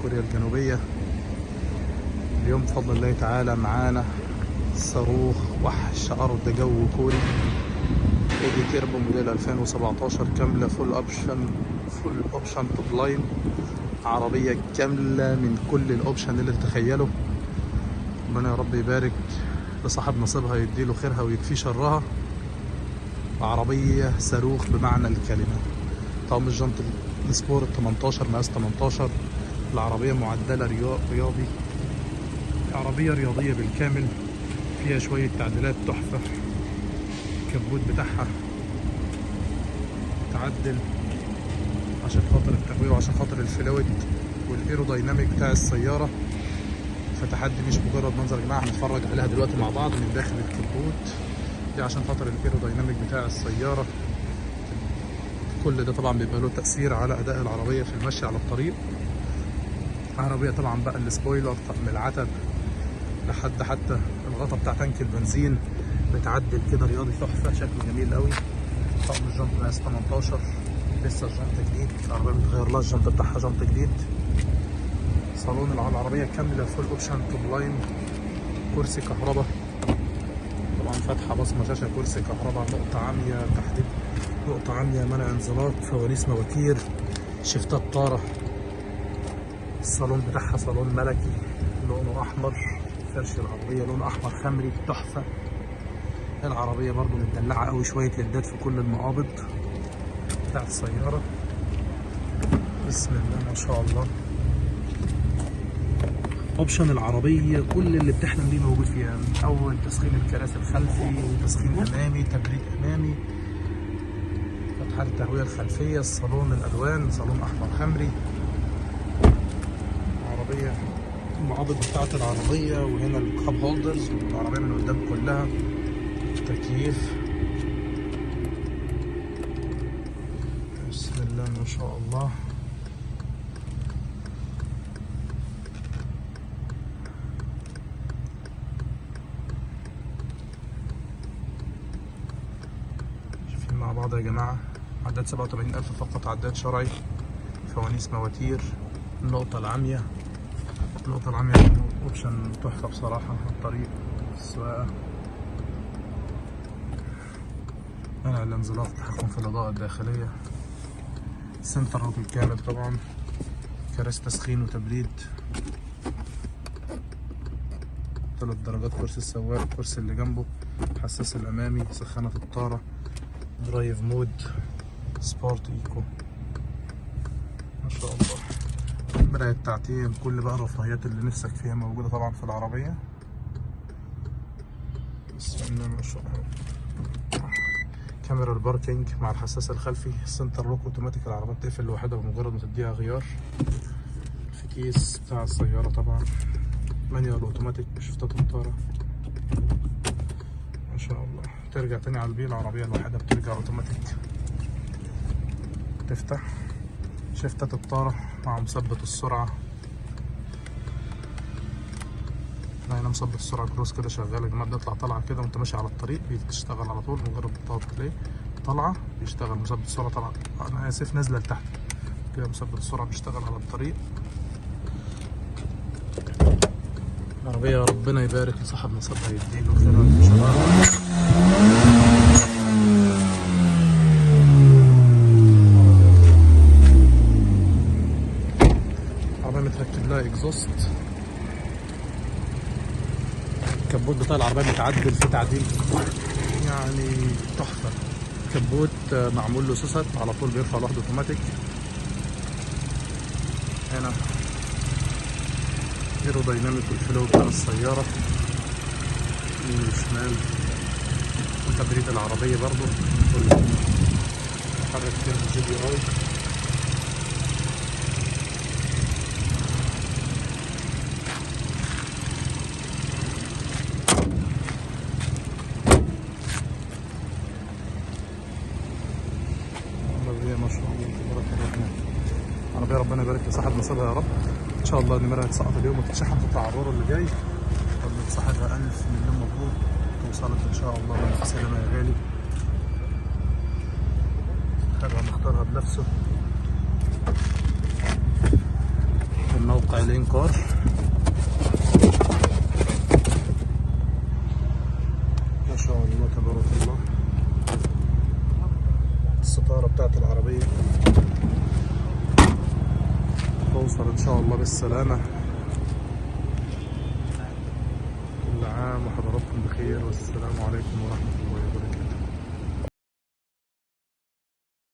كوريا الجنوبية. اليوم بفضل الله تعالى معانا صاروخ وحش أرض جو كوري ايدي تيربو موديل 2017 كاملة فول اوبشن توب لاين، عربية كاملة من كل الاوبشن اللي تتخيله. ربنا يا رب يبارك لصاحب نصيبها، يديله خيرها ويكفي شرها. عربية صاروخ بمعنى الكلمة. طقم الجنط السبورت 18 مقاس 18. العربية معدلة رياضي، عربية رياضية بالكامل، فيها شوية تعديلات تحفة. الكبوت بتاعها تعدل عشان خاطر التهوية وعشان خاطر الفلويد والايرودايناميك بتاع السيارة. فتحدي مش مجرد منظر يا جماعة، هنتفرج عليها دلوقتي مع بعض من داخل الكبوت دي عشان خاطر الايرودايناميك بتاع السيارة. كل ده طبعا بيبقى له تأثير على أداء العربية في المشي على الطريق. عربية طبعا بقى السبويلر، طقم العتب، لحد حتى الغطا بتاع تانك البنزين بتعدل كده رياضي تحفة، شكله جميل قوي. طقم الجنط مقاس 18، لسه الجنط جديد، العربية متغير لها الجنط بتاعها جنط جديد. صالون العربية كاملة فول اوبشن توب لاين، كرسي كهرباء طبعا، فاتحة بصمة شاشة، كرسي كهرباء، نقطة عامية تحديد، نقطة عامية، منع انزلاق، فوانيس مواتير، شفتات طارة. الصالون بتاعها صالون ملكي لونه احمر، فرش العربية لونه احمر خمري تحفة. العربية برضو متدلعة قوي، شوية ليدات في كل المقابض بتاعت السيارة. بسم الله ما شاء الله. اوبشن العربية كل اللي بتحلم بيه موجود فيها، من اول تسخين الكراسي الخلفي، تسخين امامي، تبريد امامي، فتحة التهوية الخلفية، الصالون الالوان صالون احمر خمري. عربية المقابض بتاعت العربية، وهنا الكاب هولدرز، والعربية من قدام كلها تكييف. بسم الله ما شاء الله. شايفين مع بعض يا جماعة، عداد 87,000 فقط، عداد شرعي، فوانيس مواتير، النقطة العامية. النقطة العامية اوبشن تحفة بصراحة على الطريق السواقة. منع الانزلاق، تحكم في الإضاءة الداخلية، سنتر روك الكامل طبعا، كراسي تسخين وتبريد، 3 درجات كرسي السواق، الكرسي اللي جنبه، حساس الأمامي، سخانة الطارة، درايف مود، سبورت ايكو. ما شاء الله. مراية تعتيم، كل بقى الرفاهيات اللي نفسك فيها موجودة طبعا في العربية. بسم الله ما شاء الله. كاميرا الباركينج مع الحساس الخلفي، السنتر لوك اوتوماتيك، العربية بتقفل لوحدها بمجرد ما تديها غيار. في كيس بتاع السيارة طبعا، مانيوال اوتوماتيك بشفتات الطارة. ما شاء الله. ترجع تاني على البيل، العربية لوحدها بترجع اوتوماتيك، تفتح شفتات الطارة مع مثبت السرعة. هنا مثبت السرعة كروس كده شغال يا جماعة، بيطلع طالعة كده وانت ماشي على الطريق، بيشتغل على طول مجرد بتضغط عليه طالعة بيشتغل. مثبت السرعة طالعة، أنا آسف، نازلة لتحت كده، مثبت السرعة بيشتغل على الطريق. العربية ربنا يبارك لصاحب نصيبها، يديله خيرها إن شاء الله. العربية متركب لها اكزوست. الكبوت بتاع العربية متعدل في تعديل يعني تحفة. كبوت معمول له سوست على طول بيرفع لوحده اوتوماتيك. هنا ايرودايناميك والفلو بتاع السيارة يمين وشمال، وتبريد العربية برضو، محرك جي بي اي. ما شاء الله تبارك الرحمن. عربية ربنا يبارك لصاحب نصيبها يا رب. ان شاء الله النمرة هتسقط اليوم وتتشحن في التعرور اللي جاي. طب صاحبها 1000 مليون مبروك، توصلك ان شاء الله بالف سلامة يا غالي. صاحبها مختارها بنفسه. من موقع الإنكار. ما شاء الله تبارك الله. الستارة بتاعت العربية توصل إن شاء الله بالسلامة. كل عام وحضراتكم بخير، والسلام عليكم ورحمة الله وبركاته.